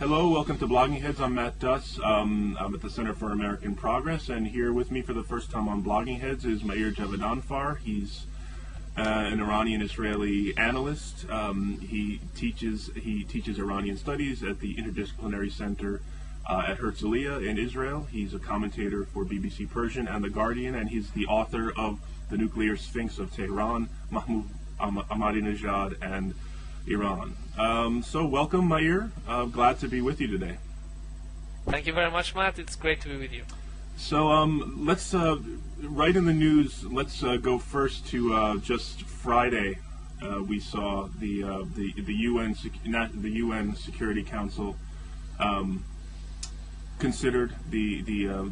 Hello, welcome to Blogging Heads. I'm Matt Duss. I'm at the Center for American Progress, and here with me for the first time on Blogging Heads is Meir Javedanfar. He's an Iranian-Israeli analyst. He teaches Iranian studies at the Interdisciplinary Center at Herzliya in Israel. He's a commentator for BBC Persian and The Guardian, and he's the author of The Nuclear Sphinx of Tehran, Ahmadinejad, and Iran. So welcome, Meir. Glad to be with you today. Thank you very much, Matt. It's great to be with you. So let's right in the news. Let's go first to just Friday. We saw the UN Security Council considered the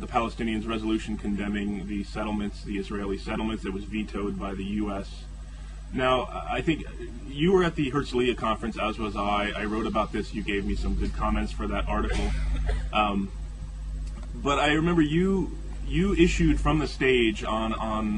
Palestinians' resolution condemning the settlements, the Israeli settlements, that was vetoed by the U.S. Now, I think you were at the Herzliya conference, as was I. I wrote about this. You gave me some good comments for that article. But I remember you issued from the stage on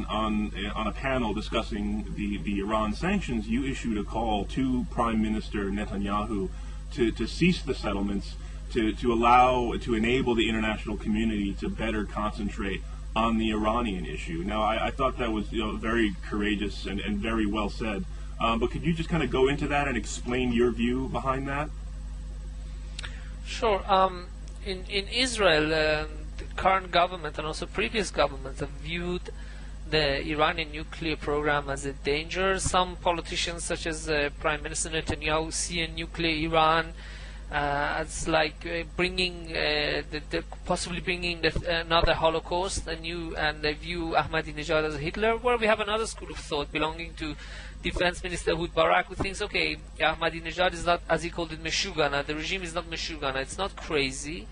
a panel discussing the Iran sanctions. You issued a call to Prime Minister Netanyahu to cease the settlements, to enable the international community to better concentrate on the Iranian issue. Now, I thought that was very courageous and very well said. But could you just kind of go into that and explain your view behind that? Sure. In Israel, the current government and also previous governments have viewed the Iranian nuclear program as a danger. Some politicians, such as Prime Minister Netanyahu, see a nuclear Iran as like possibly bringing another Holocaust, and they view Ahmadinejad as Hitler. Where we have another school of thought belonging to Defense Minister Ehud Barak, who thinks, okay, Ahmadinejad is not, as he called it, Meshugana. The regime is not Meshugana. It's not crazy,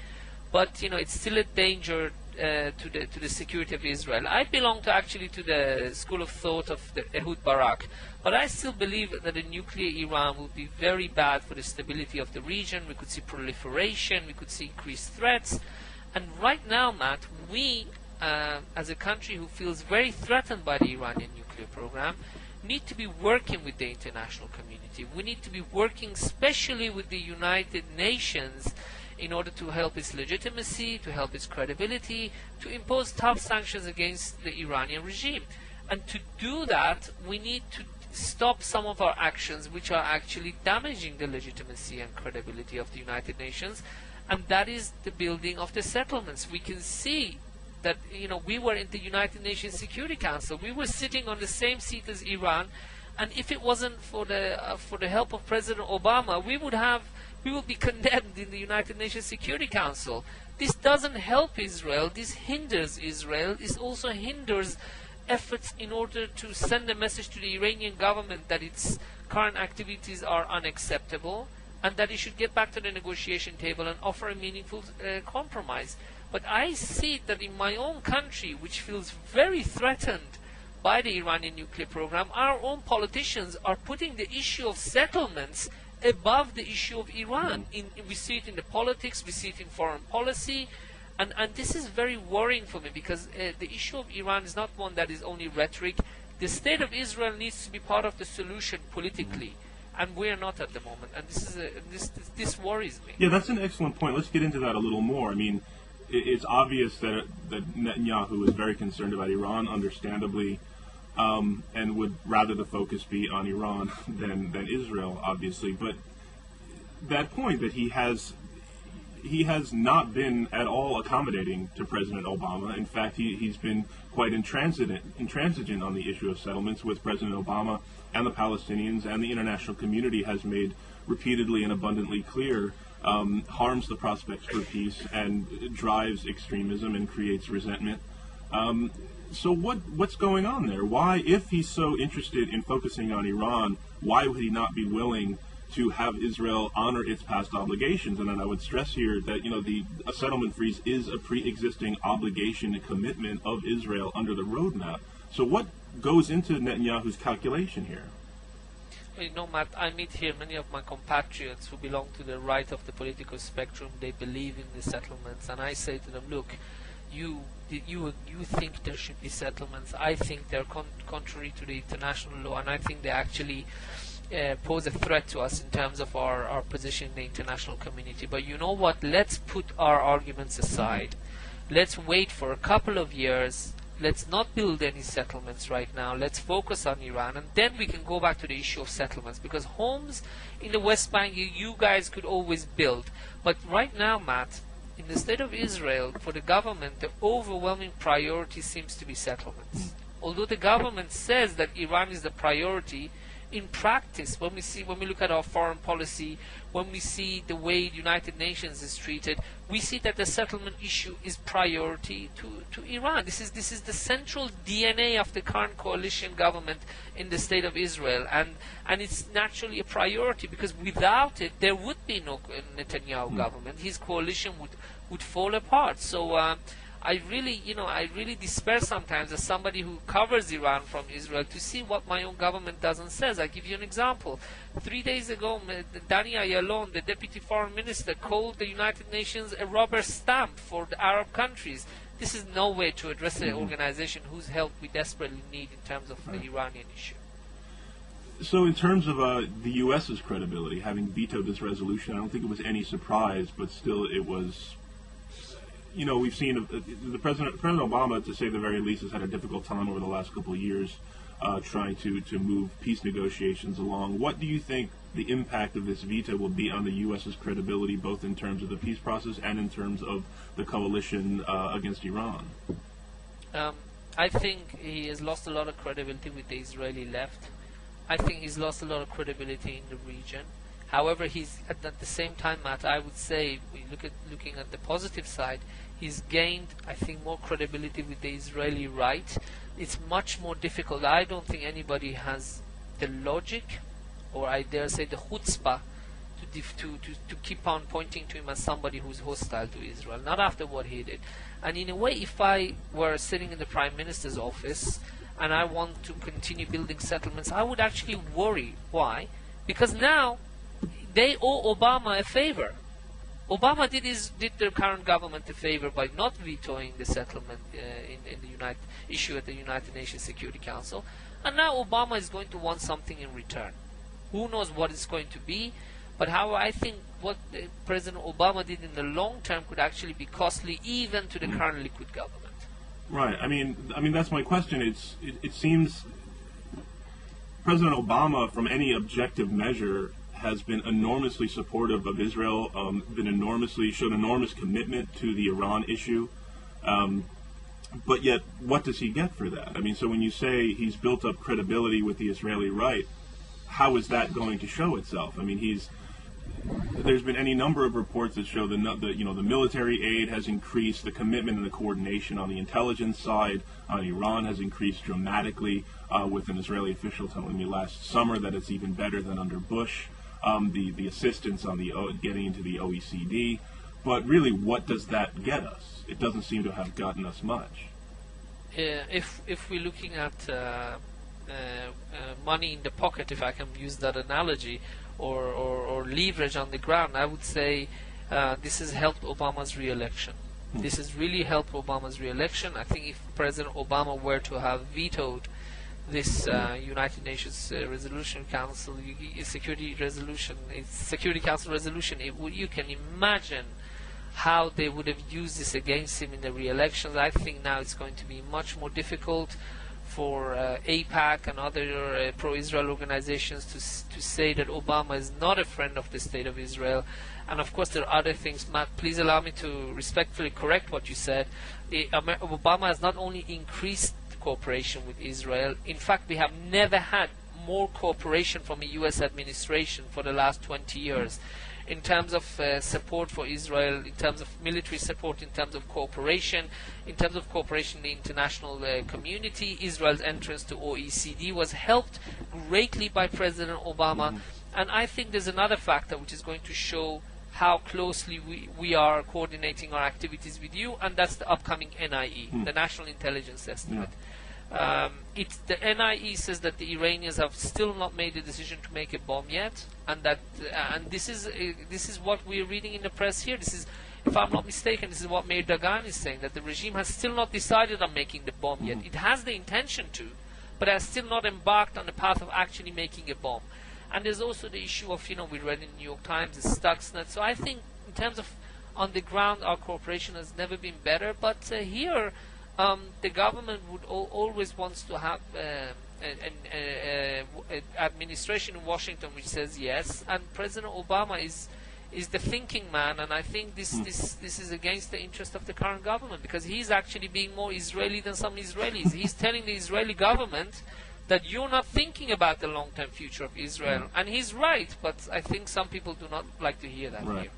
but it's still a danger to the security of Israel. I belong to the school of thought of Ehud Barak, but I still believe that a nuclear Iran would be very bad for the stability of the region. We could see proliferation, we could see increased threats, and right now, Matt, we, as a country who feels very threatened by the Iranian nuclear program, need to be working with the international community. We need to be working especially with the United Nations in order to help its legitimacy, to help its credibility, to impose tough sanctions against the Iranian regime. And to do that, we need to stop some of our actions which are actually damaging the legitimacy and credibility of the United Nations, and that is the building of the settlements. We can see that we were in the United Nations Security Council. We were sitting on the same seat as Iran, and if it wasn't for the help of President Obama, we would be condemned in the United Nations Security Council. This doesn't help Israel. This hinders Israel. This also hinders efforts in order to send a message to the Iranian government that its current activities are unacceptable and that it should get back to the negotiation table and offer a meaningful compromise. But I see that in my own country, which feels very threatened by the Iranian nuclear program, our own politicians are putting the issue of settlements above the issue of Iran. We see it in the politics, we see it in foreign policy, and this is very worrying for me, because the issue of Iran is not one that is only rhetoric. The state of Israel needs to be part of the solution politically, and we are not at the moment, and this worries me. Yeah, that's an excellent point. Let's get into that a little more. I mean, it's obvious that Netanyahu is very concerned about Iran, understandably, and would rather the focus be on Iran than Israel, obviously. But that point that he has not been at all accommodating to President Obama. In fact, he's been quite intransigent on the issue of settlements with President Obama and the Palestinians, and the international community has made repeatedly and abundantly clear harms the prospects for peace and drives extremism and creates resentment. So what's going on there? Why, if he's so interested in focusing on Iran, why would he not be willing to have Israel honor its past obligations? And then I would stress here that a settlement freeze is a pre-existing obligation and commitment of Israel under the roadmap. So what goes into Netanyahu's calculation here? Matt, I meet here many of my compatriots who belong to the right of the political spectrum. They believe in the settlements, and I say to them, look, you think there should be settlements. I think they're contrary to the international law, and I think they actually pose a threat to us in terms of our position in the international community. But you know what? Let's put our arguments aside. Let's wait for a couple of years. Let's not build any settlements right now. Let's focus on Iran, and then we can go back to the issue of settlements, because homes in the West Bank you guys could always build. But right now, Matt, in the state of Israel, for the government, the overwhelming priority seems to be settlements. Although the government says that Iran is the priority, in practice, when we look at our foreign policy, when we see the way the United Nations is treated, we see that the settlement issue is priority to Iran. This is the central DNA of the current coalition government in the state of Israel, and it's naturally a priority, because without it there would be no Netanyahu government. His coalition would fall apart. So I really despair sometimes as somebody who covers Iran from Israel to see what my own government does and says. I'll give you an example. 3 days ago, Dani Ayalon, the deputy foreign minister, called the United Nations a rubber stamp for the Arab countries. This is no way to address an organization whose help we desperately need in terms of the Iranian issue. So in terms of the U.S.'s credibility, having vetoed this resolution, I don't think it was any surprise, but still it was... we've seen the President Obama, to say the very least, has had a difficult time over the last couple of years trying to move peace negotiations along. What do you think the impact of this veto will be on the U.S.'s credibility, both in terms of the peace process and in terms of the coalition against Iran? I think he has lost a lot of credibility with the Israeli left. I think he's lost a lot of credibility in the region. However, he's at the same time, Matt, I would say, looking at the positive side, he's gained, I think, more credibility with the Israeli right. It's much more difficult. I don't think anybody has the logic, or I dare say the chutzpah, to keep on pointing to him as somebody who's hostile to Israel, not after what he did. And in a way, if I were sitting in the Prime Minister's office and I want to continue building settlements, I would actually worry. Why? Because now they owe Obama a favor. Obama did the current government a favor by not vetoing the settlement in the issue at the United Nations Security Council, and now Obama is going to want something in return. Who knows what it's going to be? But how I think what President Obama did in the long term could actually be costly even to the current liquid government. Right. I mean that's my question. It seems President Obama, from any objective measure, has been enormously supportive of Israel, showed enormous commitment to the Iran issue, but yet what does he get for that? I mean, so when you say he's built up credibility with the Israeli right, how is that going to show itself? I mean, there's been any number of reports that show the military aid has increased, the commitment and the coordination on the intelligence side on Iran has increased dramatically, with an Israeli official telling me last summer that it's even better than under Bush. The assistance on getting into the OECD, but really, what does that get us? It doesn't seem to have gotten us much. If we're looking at money in the pocket, if I can use that analogy, or leverage on the ground, I would say this has helped Obama's re-election. This has really helped Obama's re-election. I think if President Obama were to have vetoed this United Nations Resolution Council Security Council resolution, you can imagine how they would have used this against him in the re-elections. I think now it's going to be much more difficult for AIPAC and other pro-Israel organizations to say that Obama is not a friend of the state of Israel. And of course there are other things. Matt, please allow me to respectfully correct what you said. Obama has not only increased cooperation with Israel. In fact, we have never had more cooperation from a U.S. administration for the last 20 years in terms of support for Israel, in terms of military support, in terms of cooperation in the international community. Israel's entrance to OECD was helped greatly by President Obama. And I think there's another factor which is going to show how closely we are coordinating our activities with you, and that's the upcoming NIE, the National Intelligence Estimate. The NIE says that the Iranians have still not made a decision to make a bomb yet, and that this is what we're reading in the press here. This is, if I'm not mistaken, this is what Meir Dagan is saying, that the regime has still not decided on making the bomb yet. It has the intention to, but has still not embarked on the path of actually making a bomb. And there's also the issue of, we read in New York Times, the Stuxnet. So I think in terms of on the ground, our cooperation has never been better. But here, the government would always wants to have an administration in Washington which says yes, and President Obama is the thinking man, and I think this is against the interest of the current government, because he's actually being more Israeli than some Israelis. He's telling the Israeli government that you're not thinking about the long-term future of Israel, and he's right. But I think some people do not like to hear that here.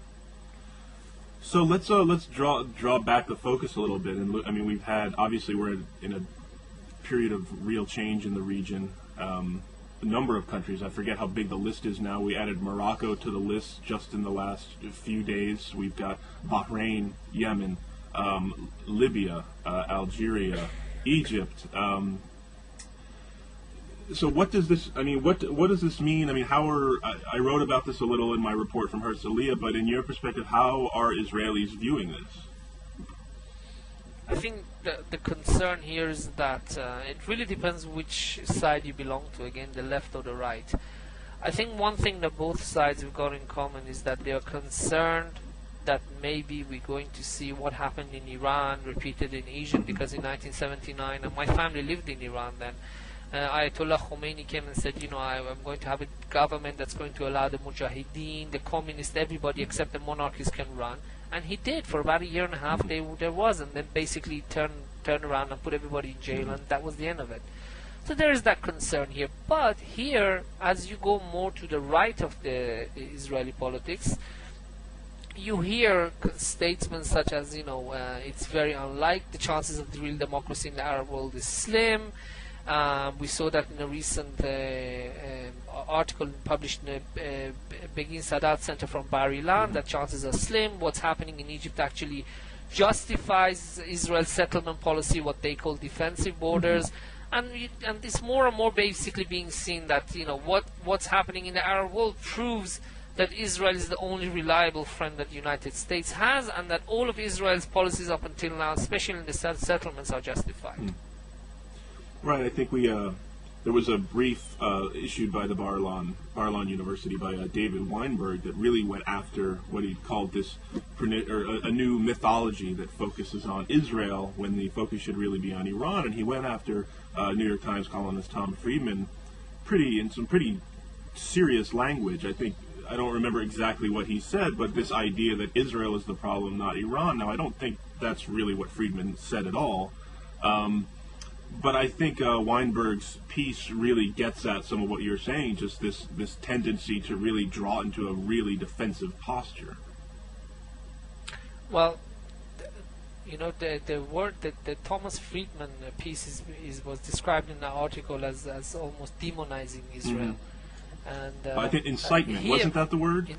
So let's draw back the focus a little bit, and look, I mean, we're in a period of real change in the region. A number of countries, I forget how big the list is now. We added Morocco to the list just in the last few days. We've got Bahrain, Yemen, Libya, Algeria, Egypt. So what does this? I mean, what does this mean? I mean, I wrote about this a little in my report from Herzliya, but in your perspective, how are Israelis viewing this? I think the concern here is that it really depends which side you belong to, again, the left or the right. I think one thing that both sides have got in common is that they are concerned that maybe we're going to see what happened in Iran repeated in Egypt, because in 1979, and my family lived in Iran then, Ayatollah Khomeini came and said, I'm going to have a government that's going to allow the Mujahideen, the communists, everybody except the monarchists can run. And he did. For about a year and a half, there was, and then basically turned around and put everybody in jail, and that was the end of it. So there is that concern here. But here, as you go more to the right of the Israeli politics, you hear statements such as, it's very unlikely, the chances of the real democracy in the Arab world is slim. We saw that in a recent article published in the Begin Sadat Center from Bar Ilan, that chances are slim. What's happening in Egypt actually justifies Israel's settlement policy, what they call defensive borders. And it's more and more basically being seen that what's happening in the Arab world proves that Israel is the only reliable friend that the United States has, and that all of Israel's policies up until now, especially in the settlements, are justified. Right. I think there was a brief issued by the Bar Ilan University by David Weinberg that really went after what he called this a new mythology that focuses on Israel when the focus should really be on Iran. And he went after New York Times columnist Tom Friedman in some pretty serious language. I don't remember exactly what he said, but this idea that Israel is the problem, not Iran. Now, I don't think that's really what Friedman said at all. But I think Weinberg's piece really gets at some of what you're saying, just this tendency to really draw into a really defensive posture. Well, the word that the Thomas Friedman piece was described in the article as almost demonizing Israel. And I think incitement, wasn't that the word? Near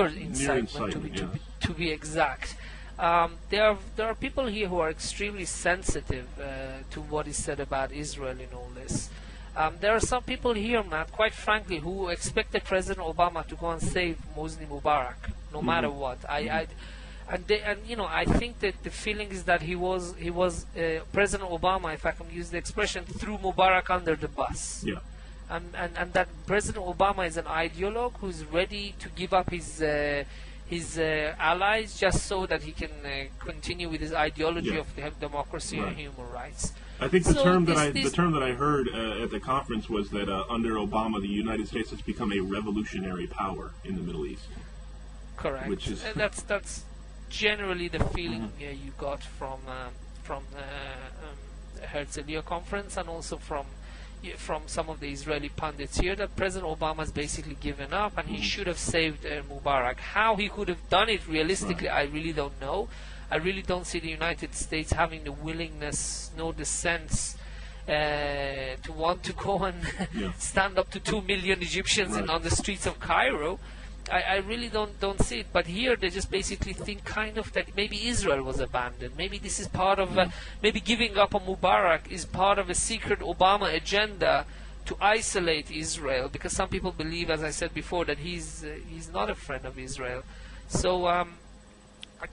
incitement, to be exact. There are people here who are extremely sensitive to what is said about Israel in all this. There are some people here, Matt, quite frankly, who expected President Obama to go and save Hosni Mubarak, no matter what. I think that the feeling is that he was President Obama, if I can use the expression, threw Mubarak under the bus. Yeah. And that President Obama is an ideologue who's ready to give up his allies just so that he can continue with his ideology of democracy and human rights. I think the term that I heard at the conference was that under Obama, the United States has become a revolutionary power in the Middle East. Correct. Which is that's generally the feeling you got from the Herzliya conference, and also from some of the Israeli pundits here, that President Obama has basically given up, and he should have saved Mubarak. How he could have done it realistically, I really don't know. I really don't see the United States having the willingness nor the sense to want to go and stand up to 2 million Egyptians on the streets of Cairo. I really don't see it. But here they just basically think kind of that maybe Israel was abandoned. Maybe this is part of maybe giving up on Mubarak is part of a secret Obama agenda to isolate Israel, because some people believe, as I said before, that he's not a friend of Israel. So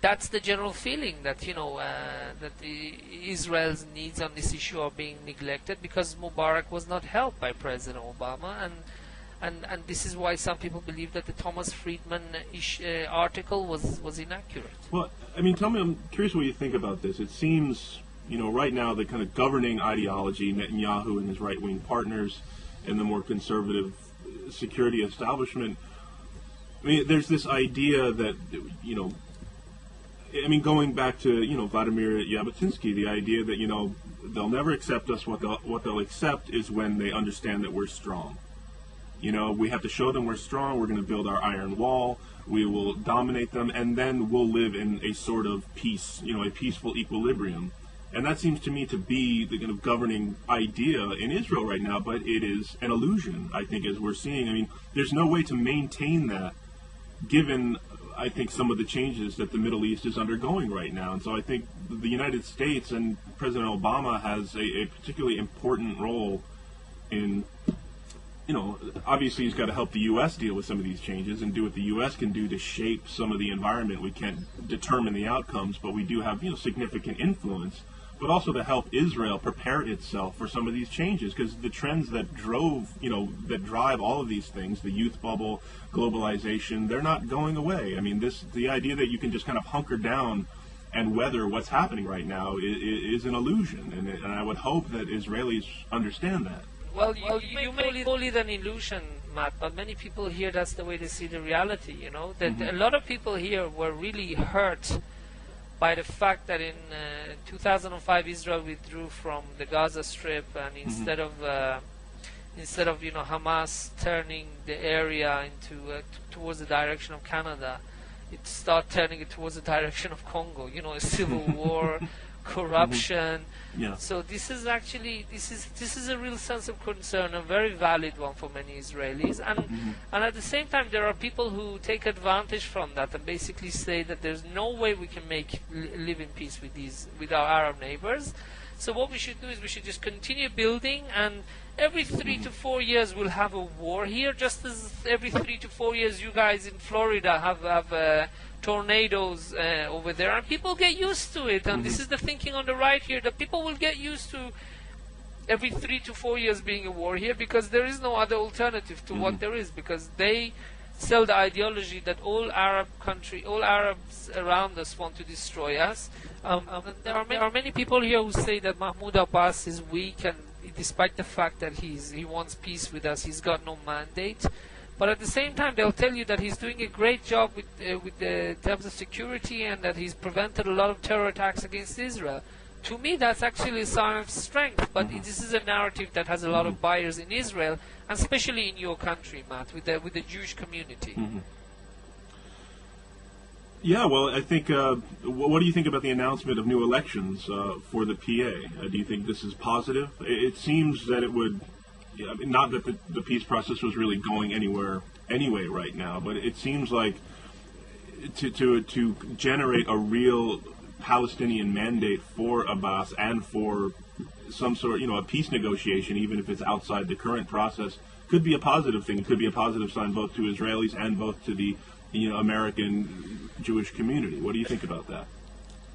that's the general feeling that Israel's needs on this issue are being neglected because Mubarak was not helped by President Obama, and this is why some people believe that the Thomas Friedman article was inaccurate. Well, I mean, tell me, I'm curious what you think about this. It seems, right now the kind of governing ideology, Netanyahu and his right-wing partners, and the more conservative security establishment. I mean, there's this idea that, going back to, Vladimir Jabotinsky, the idea that, they'll never accept us. What they'll accept is when they understand that we're strong. We have to show them we're strong. We're going to build our iron wall. We will dominate them, and then we'll live in a sort of peace, a peaceful equilibrium. And that seems to me to be the kind of governing idea in Israel right now, but it is an illusion, I think, as we're seeing. I mean, there's no way to maintain that given, I think, some of the changes that the Middle East is undergoing right now. And so I think the United States and President Obama has a particularly important role in, obviously he's got to help the U.S. deal with some of these changes and do what the U.S. can do to shape some of the environment. We can't determine the outcomes, but we do have, significant influence. But also to help Israel prepare itself for some of these changes, because the trends that drive all of these things, the youth bubble, globalization, they're not going away. I mean, the idea that you can just kind of hunker down and weather what's happening right now is an illusion, and I would hope that Israelis understand that. Well, you may call it an illusion, Matt, but many people here, that's the way they see the reality, that a lot of people here were really hurt by the fact that in 2005 Israel withdrew from the Gaza Strip, and instead of Hamas turning the area into towards the direction of Canada, it started turning it towards the direction of Congo. A civil war, corruption. Yeah. So this is a real sense of concern, a very valid one for many Israelis, and at the same time there are people who take advantage from that and basically say that there's no way we can live in peace with our Arab neighbors. So what we should do is we should just continue building, and every 3 to 4 years we'll have a war here, just as every 3 to 4 years you guys in Florida have tornadoes over there, and people get used to it. And this is the thinking on the right here, that people will get used to every 3 to 4 years being a war here, because there is no other alternative to what there is, because they sell the ideology that all Arabs around us want to destroy us. There are many people here who say that Mahmoud Abbas is weak, and despite the fact that he wants peace with us, he's got no mandate. But at the same time, they'll tell you that he's doing a great job with the terms of security, and that he's prevented a lot of terror attacks against Israel. To me, that's actually a sign of strength. But this is a narrative that has a lot of buyers in Israel, and especially in your country, Matt, with the Jewish community. Yeah, well, I think, what do you think about the announcement of new elections for the PA? Do you think this is positive? It seems that it would, not that the peace process was really going anywhere anyway right now, but it seems like to generate a real Palestinian mandate for Abbas and for some sort, a peace negotiation, even if it's outside the current process, could be a positive thing. It could be a positive sign both to Israelis and both to the American Jewish community. What do you think about that?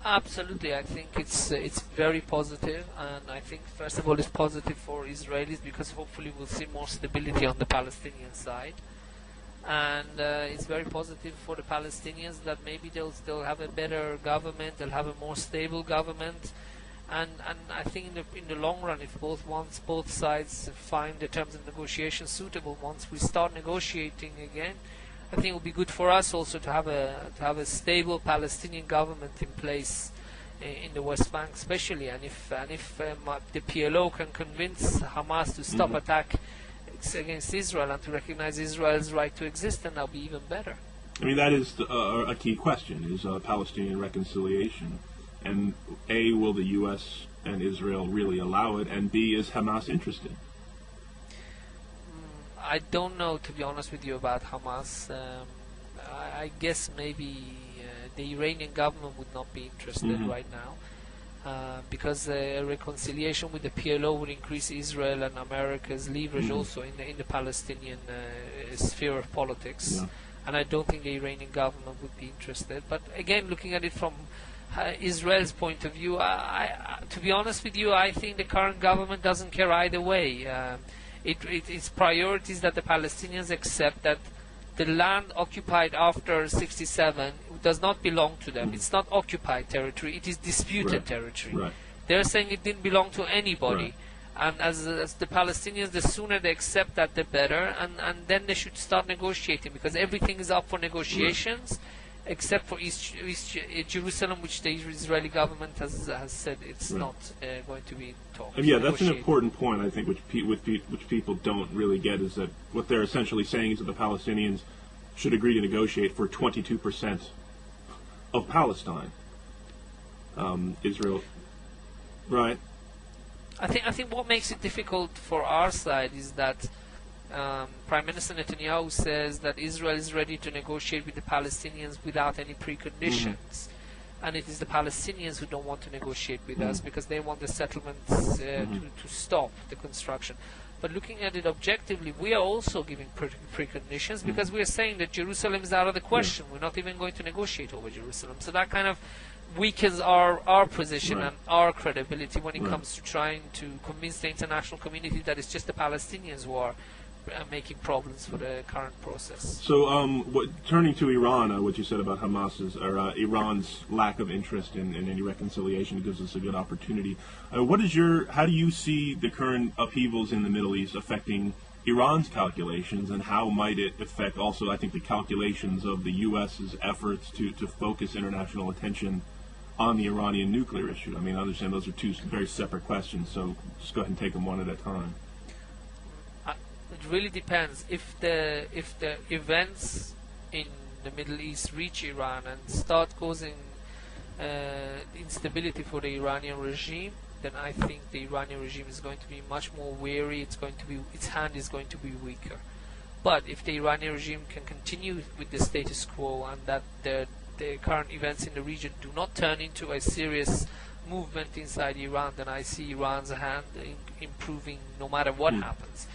Absolutely, I think it's very positive, and I think first of all it's positive for Israelis because hopefully we'll see more stability on the Palestinian side, and it's very positive for the Palestinians that maybe they'll have a better government, they'll have a more stable government, and I think in the long run, if once both sides find the terms of negotiation suitable, once we start negotiating again, I think it will be good for us also to have a stable Palestinian government in place in the West Bank, especially. And if the PLO can convince Hamas to stop attack against Israel and to recognize Israel's right to exist, then that'll be even better. I mean, that is a key question: is Palestinian reconciliation, and A, will the U.S. and Israel really allow it, and B, is Hamas interested? I don't know, to be honest with you, about Hamas. I guess maybe the Iranian government would not be interested right now, because a reconciliation with the PLO would increase Israel and America's leverage also in the Palestinian sphere of politics. and I don't think the Iranian government would be interested. But again, looking at it from Israel's point of view, to be honest with you, I think the current government doesn't care either way. Its priority is that the Palestinians accept that the land occupied after 67 does not belong to them. It's not occupied territory, it is disputed territory. Right. They're saying it didn't belong to anybody. Right. And as the Palestinians, the sooner they accept that, the better, and then they should start negotiating, because everything is up for negotiations, except for East Jerusalem, which the Israeli government has said it's not going to be talked. Yeah, that's an important point, I think, which people don't really get, is that what they're essentially saying is that the Palestinians should agree to negotiate for 22% of Palestine. Israel, right? I think what makes it difficult for our side is that Prime Minister Netanyahu says that Israel is ready to negotiate with the Palestinians without any preconditions, and it is the Palestinians who don't want to negotiate with us because they want the settlements to stop the construction. But looking at it objectively, we are also giving preconditions, because we are saying that Jerusalem is out of the question. We're not even going to negotiate over Jerusalem. So that kind of weakens our position and our credibility when it comes to trying to convince the international community that it's just the Palestinians who are making problems for the current process. So, turning to Iran, what you said about Hamas's or Iran's lack of interest in any reconciliation gives us a good opportunity. How do you see the current upheavals in the Middle East affecting Iran's calculations, and how might it affect also, I think, the calculations of the U.S.'s efforts to focus international attention on the Iranian nuclear issue? I mean, I understand those are two very separate questions, so just go ahead and take them one at a time. It really depends. If the events in the Middle East reach Iran and start causing instability for the Iranian regime, then I think the Iranian regime is going to be much more wary. Its hand is going to be weaker. But if the Iranian regime can continue with the status quo, and that the current events in the region do not turn into a serious movement inside Iran, then I see Iran's hand improving no matter what happens.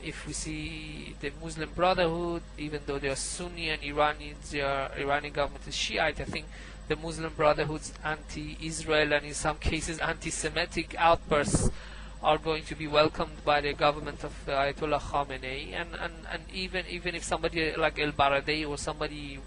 If we see the Muslim Brotherhood, even though they are Sunni and Iranian government is Shiite, I think the Muslim Brotherhood's anti-Israel and in some cases anti-Semitic outbursts are going to be welcomed by the government of Ayatollah Khamenei, and even if somebody like El Baradei or somebody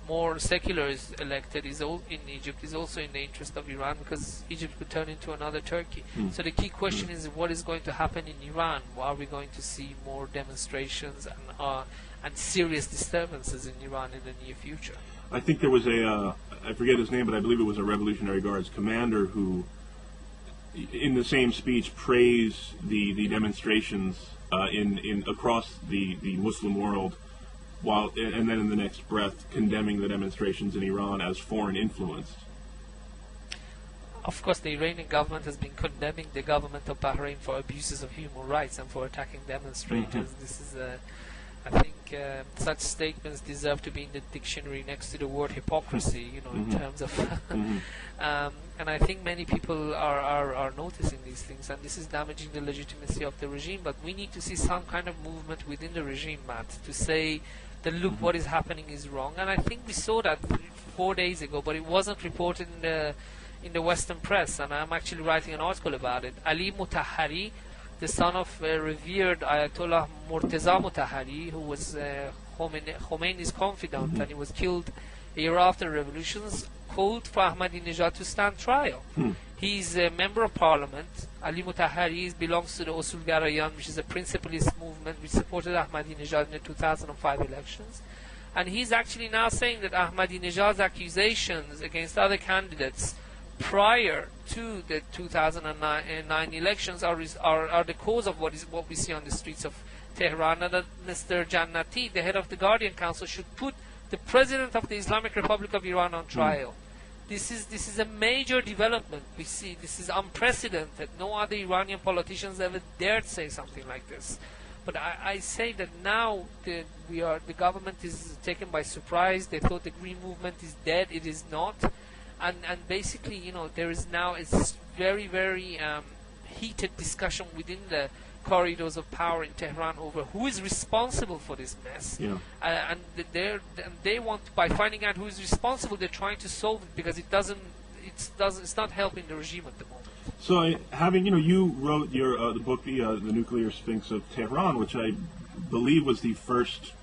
more secular is elected in Egypt, is also in the interest of Iran, because Egypt could turn into another Turkey. So the key question is, what is going to happen in Iran? Are we going to see more demonstrations and serious disturbances in Iran in the near future? I think there was I forget his name, but I believe it was a Revolutionary Guards commander who, in the same speech, praised the demonstrations in across the Muslim world, and then in the next breath condemning the demonstrations in Iran as foreign influenced. Of course, the Iranian government has been condemning the government of Bahrain for abuses of human rights and for attacking demonstrators. This is, I think, such statements deserve to be in the dictionary next to the word hypocrisy, in terms of... and I think many people are noticing these things, and this is damaging the legitimacy of the regime. But we need to see some kind of movement within the regime, Matt, to say that, look, what is happening is wrong. And I think we saw that 4 days ago, but it wasn't reported in the Western press, and I'm actually writing an article about it. Ali Mutahhari, the son of revered Ayatollah Murtaza Mutahhari, who was Khomeini's confidant, and he was killed a year after the revolutions, called for Ahmadinejad to stand trial. He's a member of parliament. Ali Mutahhari belongs to the Usul-Garayan, which is a principalist movement which supported Ahmadinejad in the 2005 elections. And he's actually now saying that Ahmadinejad's accusations against other candidates prior to the 2009 elections are the cause of what we see on the streets of Tehran, and that Mr. Jannati, the head of the Guardian Council, should put the president of the Islamic Republic of Iran on trial. This is a major development. We see this is unprecedented. No other Iranian politicians ever dared say something like this. But I say that now the government is taken by surprise. They thought the Green Movement is dead. It is not. And basically, there is now a very, very heated discussion within the corridors of power in Tehran over who is responsible for this mess. Yeah. And they want, by finding out who is responsible, they're trying to solve it because it's not helping the regime at the moment. So, you wrote your the book, the Nuclear Sphinx of Tehran, which I believe was the first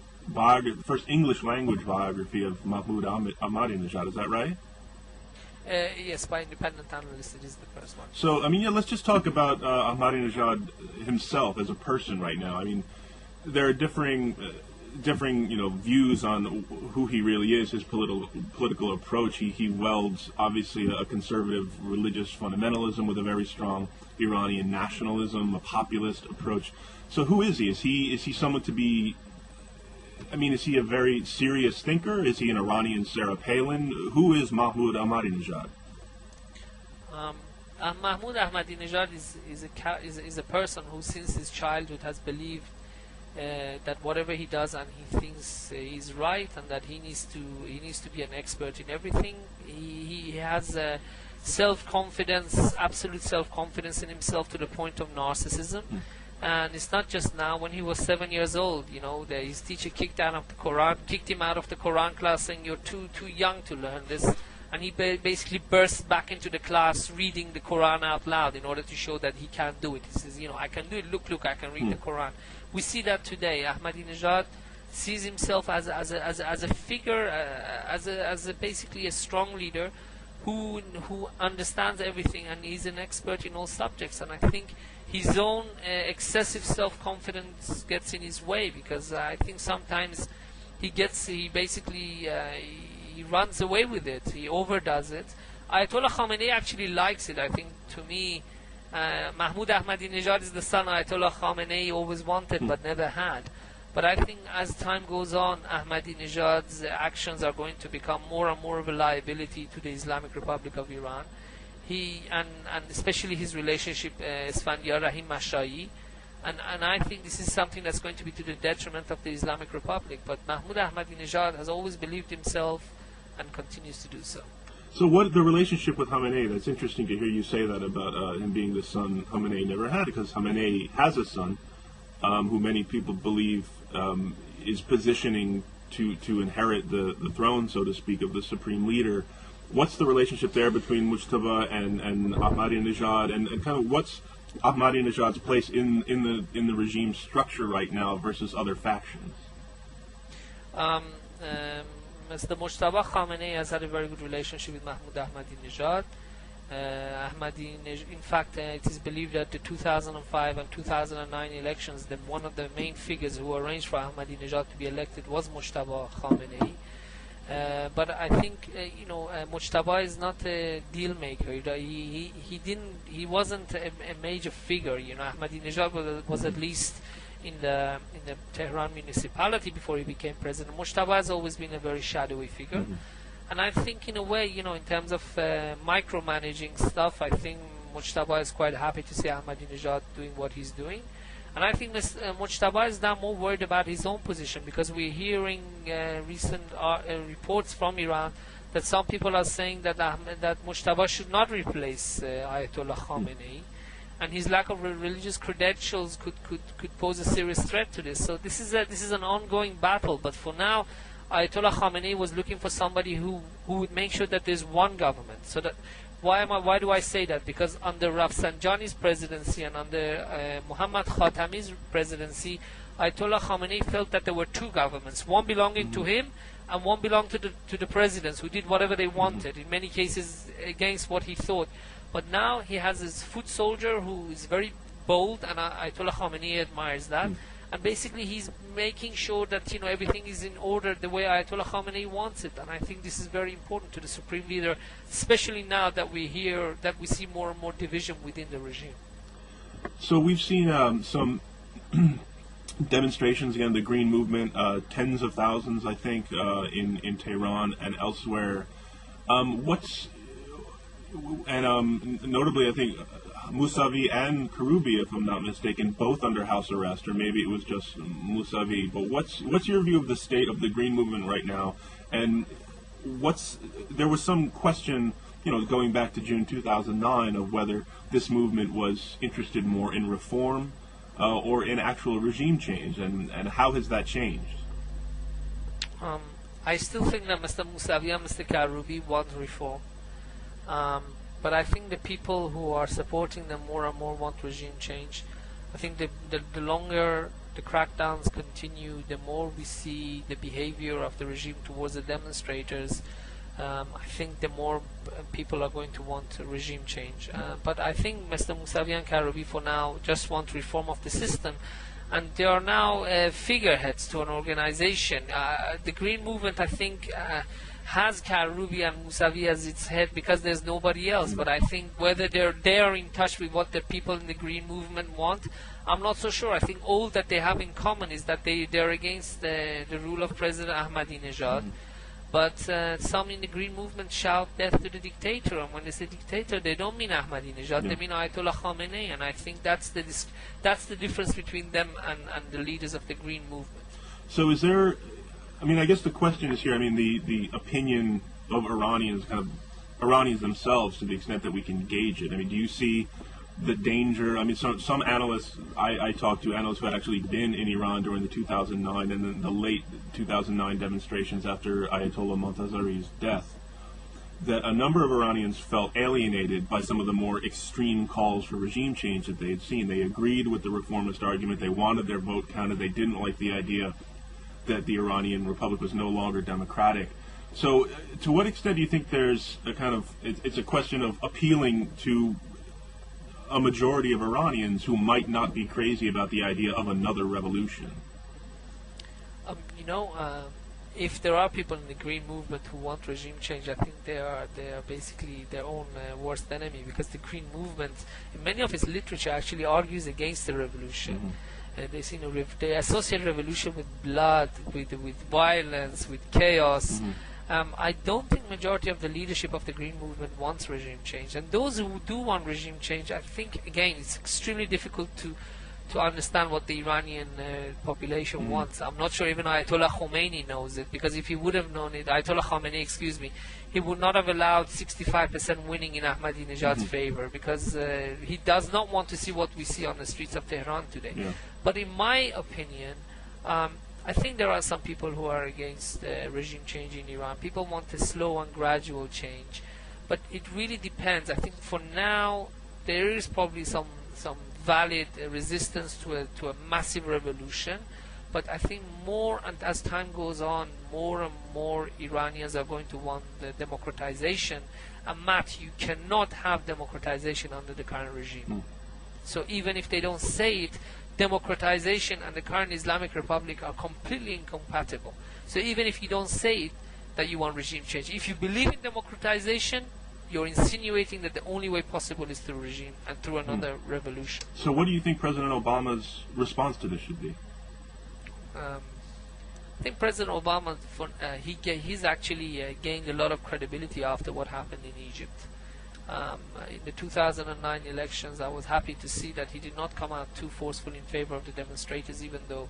English language biography of Mahmoud Ahmadinejad. Is that right? Yes, by independent analysts, it is the first one. So, let's just talk about Ahmadinejad himself as a person right now. I mean, there are differing views on who he really is, his political approach. He welds, obviously, a conservative religious fundamentalism with a very strong Iranian nationalism, a populist approach. So who is he? Is he someone to be... is he a very serious thinker? Is he an Iranian Sarah Palin? Who is Mahmoud Ahmadinejad? Mahmoud Ahmadinejad is a person who, since his childhood, has believed that whatever he does and he thinks is right, and that he needs to be an expert in everything. He has self-confidence, absolute self-confidence in himself to the point of narcissism. And it's not just now. When he was 7 years old, his teacher kicked him out of the Quran class, saying, "You're too young to learn this." And he basically burst back into the class reading the Quran out loud in order to show that he can't do it. He says, "I can do it. Look, I can read the Quran." We see that today. Ahmadinejad sees himself as a figure, as basically a strong leader who understands everything, and he's an expert in all subjects. And I think his own excessive self-confidence gets in his way, because I think sometimes he runs away with it. He overdoes it. Ayatollah Khamenei actually likes it. I think, to me, Mahmoud Ahmadinejad is the son Ayatollah Khamenei always wanted but never had. But I think as time goes on, Ahmadinejad's actions are going to become more and more of a liability to the Islamic Republic of Iran. And especially his relationship Esfandiar Rahim Mashai, and I think this is something that's going to be to the detriment of the Islamic Republic. But Mahmoud Ahmadinejad has always believed himself and continues to do so. So what the relationship with Khamenei? That's interesting to hear you say that about him being the son Khamenei never had, because Khamenei has a son who many people believe is positioning to inherit the throne, so to speak, of the supreme leader. What's the relationship there between Mujtaba and Ahmadinejad, and kind of what's Ahmadinejad's place in the regime structure right now versus other factions? Mr. Mujtaba Khamenei has had a very good relationship with Mahmoud Ahmadinejad. In fact, it is believed that the 2005 and 2009 elections, one of the main figures who arranged for Ahmadinejad to be elected was Mujtaba Khamenei. But I think Mujtaba is not a deal maker. He wasn't a major figure. Ahmadinejad was at least in the Tehran municipality before he became president. Mujtaba has always been a very shadowy figure. And I think, in a way, in terms of micromanaging stuff, I think Mujtaba is quite happy to see Ahmadinejad doing what he's doing. And I think Mujtaba is now more worried about his own position, because we're hearing recent reports from Iran that some people are saying that Mujtaba should not replace Ayatollah Khamenei, and his lack of religious credentials could pose a serious threat to this. So this is an ongoing battle. But for now, Ayatollah Khamenei was looking for somebody who would make sure that there's one government. So that why do I say that? Because under Rafsanjani's presidency and under Muhammad Khatami's presidency, Ayatollah Khamenei felt that there were two governments, one belonging to him and one belonged to the presidents, who did whatever they wanted, in many cases against what he thought. But now he has his foot soldier who is very bold, and Ayatollah Khamenei admires that. And basically he's making sure that everything is in order the way Ayatollah Khamenei wants it. And I think this is very important to the supreme leader, especially now that we see more and more division within the regime. So we've seen some demonstrations again, the Green Movement, tens of thousands, I think, in Tehran and elsewhere. Notably, I think Mousavi and Karoubi, if I'm not mistaken, both under house arrest, or maybe it was just Mousavi. But what's your view of the state of the Green Movement right now? And there was some question, going back to June 2009, of whether this movement was interested more in reform or in actual regime change, and how has that changed? I still think that Mr. Mousavi and Mr. Karoubi want reform. But I think the people who are supporting them more and more want regime change. I think the longer the crackdowns continue, the more we see the behavior of the regime towards the demonstrators. I think the more people are going to want regime change. But I think Mr. Mousavi and Karoubi for now just want reform of the system. And they are now figureheads to an organization. The Green Movement, I think, has Karoubi and Mousavi as its head because there's nobody else. But I think whether they're in touch with what the people in the Green Movement want, I'm not so sure. I think all that they have in common is that they're against the rule of President Ahmadinejad. But some in the Green Movement shout death to the dictator, and when they say dictator, they don't mean Ahmadinejad, they mean Ayatollah Khamenei, and I think that's the difference between them and the leaders of the Green Movement. So is there, I mean, I guess the question is here, I mean, the opinion of Iranians, kind of Iranians themselves, to the extent that we can gauge it. I mean, do you see the danger? I mean, some analysts, I talked to analysts who had actually been in Iran during the 2009 and then the late 2009 demonstrations after Ayatollah Montazeri's death, that a number of Iranians felt alienated by some of the more extreme calls for regime change that they had seen. They agreed with the reformist argument. They wanted their vote counted. They didn't like the idea that the Iranian Republic was no longer democratic. So to what extent do you think there's a kind of, it's a question of appealing to a majority of Iranians who might not be crazy about the idea of another revolution? If there are people in the Green Movement who want regime change, I think they are basically their own worst enemy, because the Green Movement, in many of its literature, actually argues against the revolution. They associate revolution with blood, with violence, with chaos. I don't think majority of the leadership of the Green Movement wants regime change. And those who do want regime change, I think, again, it's extremely difficult to understand what the Iranian population wants. I'm not sure even Ayatollah Khomeini knows it, because if he would have known it, Ayatollah Khamenei, he would not have allowed 65% winning in Ahmadinejad's favor, because he does not want to see what we see on the streets of Tehran today. But in my opinion, I think there are some people who are against regime change in Iran. People want a slow and gradual change, but it really depends. I think for now there is probably some valid resistance to a massive revolution, but I think more, and as time goes on, more and more Iranians are going to want the democratization. And Matt, you cannot have democratization under the current regime. So even if they don't say it, democratization and the current Islamic Republic are completely incompatible. So even if you don't say it, that you want regime change, if you believe in democratization, you're insinuating that the only way possible is through regime and through another revolution. So what do you think President Obama's response to this should be? I think President Obama, he's actually gained a lot of credibility after what happened in Egypt. In the 2009 elections, I was happy to see that he did not come out too forceful in favor of the demonstrators, even though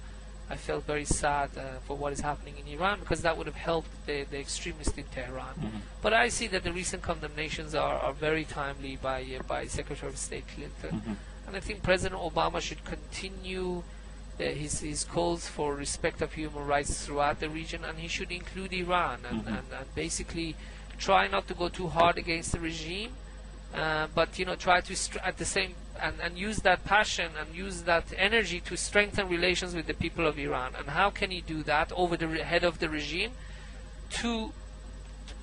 I felt very sad for what is happening in Iran, because that would have helped the extremists in Tehran. But I see that the recent condemnations are very timely by Secretary of State Clinton. And I think President Obama should continue his calls for respect of human rights throughout the region, and he should include Iran and basically try not to go too hard against the regime, but try to at the same and use that passion and use that energy to strengthen relations with the people of Iran. And how can he do that over the head of the regime? To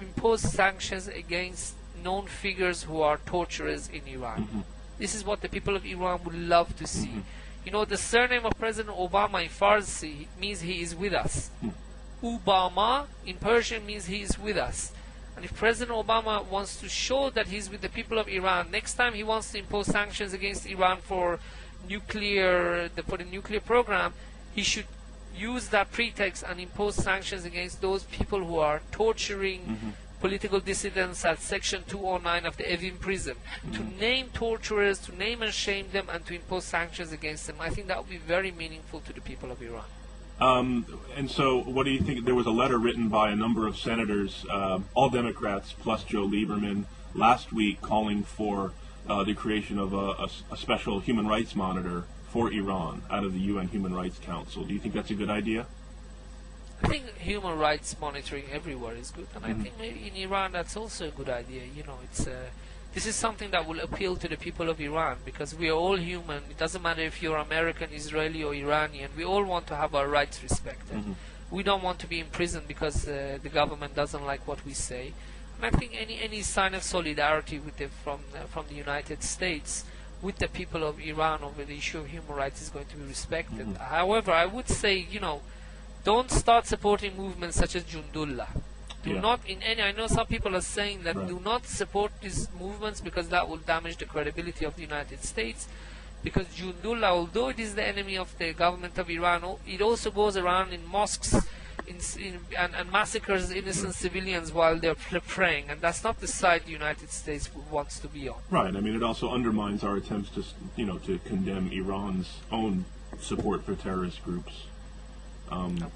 impose sanctions against known figures who are torturers in Iran. This is what the people of Iran would love to see. The surname of President Obama in Farsi means he is with us. Obama in Persian means he is with us. And if President Obama wants to show that he's with the people of Iran, next time he wants to impose sanctions against Iran for the nuclear program, he should use that pretext and impose sanctions against those people who are torturing political dissidents at Section 209 of the Evin prison. To name torturers, to name and shame them, and to impose sanctions against them. I think that would be very meaningful to the people of Iran. And so what do you think? There was a letter written by a number of senators, all Democrats plus Joe Lieberman, last week calling for the creation of a special human rights monitor for Iran out of the UN Human Rights Council. Do you think that's a good idea? I think human rights monitoring everywhere is good, and I think maybe in Iran that's also a good idea. You know, it's this is something that will appeal to the people of Iran, because we are all human. It doesn't matter if you're American, Israeli, or Iranian. We all want to have our rights respected. We don't want to be imprisoned because the government doesn't like what we say. And I think any sign of solidarity with from the United States with the people of Iran over the issue of human rights is going to be respected. However, I would say, you know, don't start supporting movements such as Jundullah. Do not in any. I know some people are saying that do not support these movements because that will damage the credibility of the United States. Because Jundullah, although it is the enemy of the government of Iran, it also goes around in mosques and massacres innocent civilians while they're praying, and that's not the side the United States wants to be on. Right. I mean, it also undermines our attempts to, to condemn Iran's own support for terrorist groups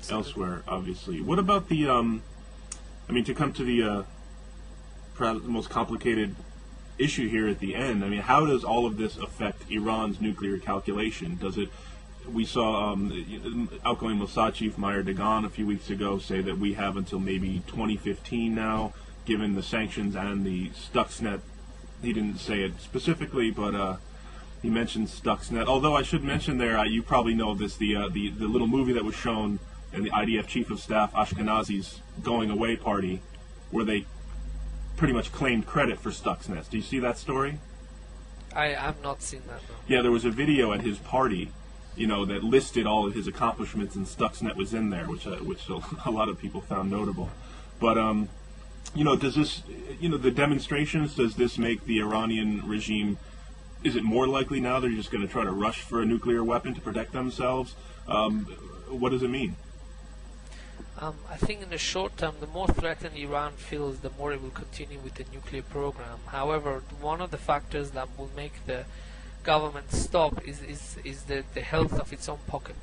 elsewhere. Obviously, what about the? I mean, to come to the perhaps the most complicated issue here at the end. I mean, how does all of this affect Iran's nuclear calculation? Does it? We saw outgoing Mossad chief Meir Javedanfar a few weeks ago say that we have until maybe 2015 now, given the sanctions and the Stuxnet. He didn't say it specifically, but he mentioned Stuxnet. Although I should mention there, you probably know this, the little movie that was shown in the IDF Chief of Staff Ashkenazi's going away party, where they pretty much claimed credit for Stuxnet. Do you see that story? I have not seen that. No. Yeah, there was a video at his party, that listed all of his accomplishments, and Stuxnet was in there, which a lot of people found notable. But does this, the demonstrations, does this make the Iranian regime? Is it more likely now they're just going to try to rush for a nuclear weapon to protect themselves? What does it mean? I think in the short term, the more threatened Iran feels, the more it will continue with the nuclear program. However, one of the factors that will make the government stop is the health of its own pocket,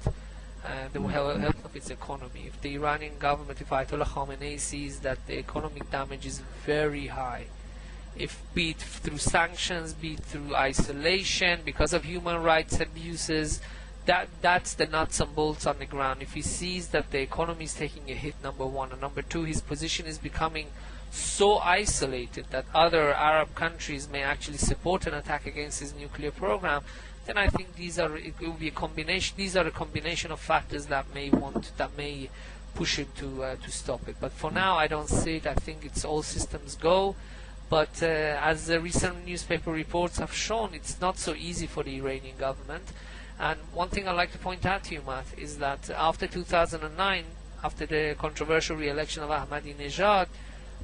the health of its economy. If the Iranian government, if Ayatollah Khamenei sees that the economic damage is very high, if be it through sanctions, be it through isolation, because of human rights abuses, that's the nuts and bolts on the ground. If he sees that the economy is taking a hit, number one, and number two, his position is becoming so isolated that other Arab countries may actually support an attack against his nuclear program, then I think it will be a combination. These are a combination of factors that may push him to stop it. But for now, I don't see it. I think it's all systems go. But as the recent newspaper reports have shown, it's not so easy for the Iranian government. And one thing I'd like to point out to you, Matt, is that after 2009, after the controversial re-election of Ahmadinejad,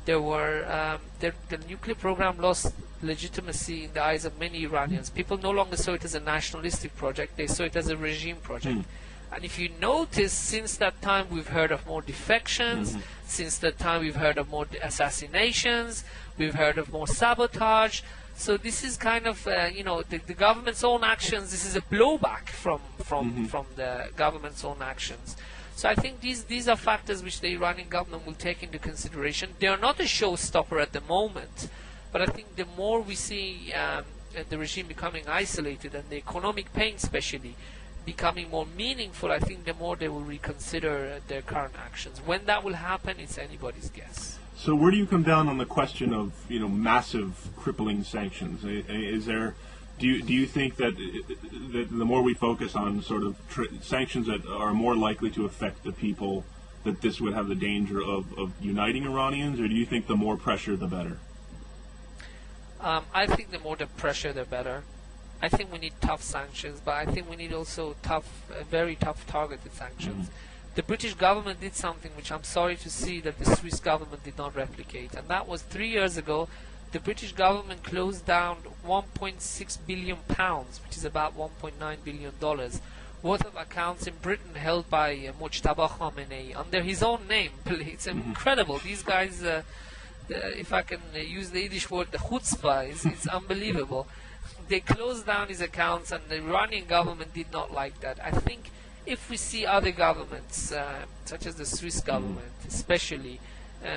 the nuclear program lost legitimacy in the eyes of many Iranians. People no longer saw it as a nationalistic project, they saw it as a regime project. And if you notice, since that time we've heard of more defections, since that time we've heard of more assassinations, we've heard of more sabotage. So this is kind of, the government's own actions. This is a blowback from the government's own actions. So I think these are factors which the Iranian government will take into consideration. They are not a showstopper at the moment, but I think the more we see the regime becoming isolated and the economic pain especially becoming more meaningful, I think the more they will reconsider their current actions. When that will happen, it's anybody's guess. So where do you come down on the question of massive crippling sanctions? Do you think that the more we focus on sort of sanctions that are more likely to affect the people, that this would have the danger of uniting Iranians, or do you think the more pressure the better? I think the more the pressure the better. I think we need tough sanctions, but I think we need also very tough targeted sanctions. The British government did something which I'm sorry to see that the Swiss government did not replicate, and that was 3 years ago. The British government closed down 1.6 billion pounds, which is about $1.9 billion, worth of accounts in Britain held by Mujtaba Khamenei under his own name. It's incredible. These guys, if I can use the Yiddish word, the chutzpah, it's unbelievable. They closed down his accounts, and the Iranian government did not like that. I think if we see other governments, such as the Swiss government especially,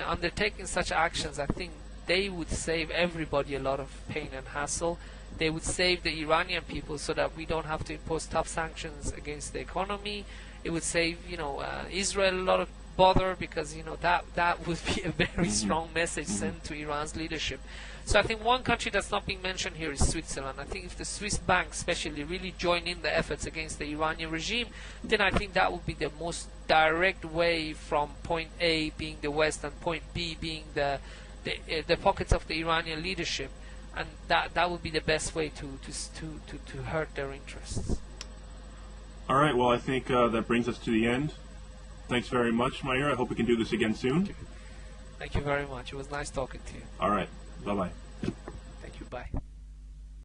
undertaking such actions, I think they would save everybody a lot of pain and hassle. They would save the Iranian people so that we don't have to impose tough sanctions against the economy. It would save, Israel a lot of bother, because that would be a very strong message sent to Iran's leadership. So I think one country that's not being mentioned here is Switzerland. I think if the Swiss banks especially really join in the efforts against the Iranian regime, then I think that would be the most direct way from point A being the West and point B being the pockets of the Iranian leadership, and that would be the best way to hurt their interests. All right, well, I think that brings us to the end. Thanks very much, Meir. I hope we can do this again soon. Thank you very much. It was nice talking to you. All right. Bye-bye. Thank you. Bye.